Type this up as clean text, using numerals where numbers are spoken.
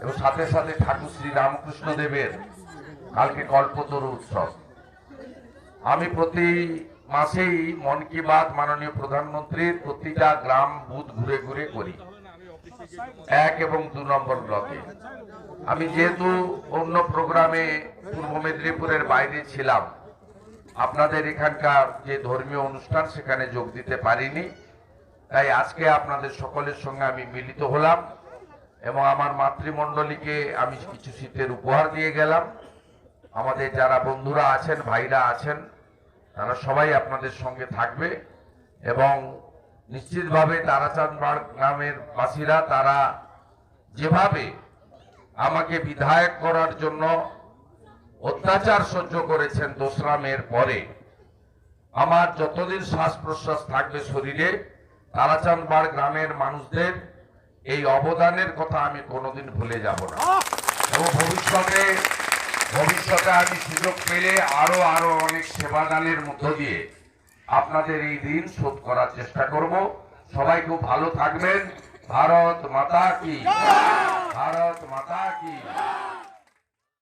এবং সাথে সাথে ঠাকুর শ্রী রামকৃষ্ণ দেবের কালকে কল্পতরু উৎসব। আমি প্রতি মাসেই মন কি বাত মাননীয় প্রধানমন্ত্রীর প্রতিটা গ্রাম বুথ ঘুরে ঘুরে করি, 1 এবং 2 নম্বর ব্লকে। আমি যেহেতু অন্য প্রোগ্রামে পূর্ব মেদিনীপুরের বাইরে ছিলাম, আপনাদের এখানকার যে ধর্মীয় অনুষ্ঠান সেখানে যোগ দিতে পারিনি, তাই আজকে আপনাদের সকলের সঙ্গে আমি মিলিত হলাম এবং আমার মাতৃমণ্ডলীকে আমি কিছু শীতের উপহার দিয়ে গেলাম। আমাদের যারা বন্ধুরা আছেন, ভাইরা আছেন, তারা সবাই আপনাদের সঙ্গে থাকবে এবং নিশ্চিতভাবে তারাচাঁদবাড় গ্রামের বাসীরা তারা যেভাবে আমাকে বিধায়ক করার জন্য অত্যাচার সহ্য করেছেন 2রা মের পরে, আমার যতদিন শ্বাস প্রশ্বাস থাকবে শরীরে, তারাচাঁদবাড় গ্রামের মানুষদের এই অবদানের কথা আমি কোনোদিন ভুলে যাব না এবং ভবিষ্যতে আমি সুযোগ পেলে আরো অনেক সেবাদানের মধ্য দিয়ে আপনাদের এই ঋণ শোধ করার চেষ্টা করব। সবাই খুব ভালো থাকবেন। ভারত মাতা কি, ভারত মাতা কি।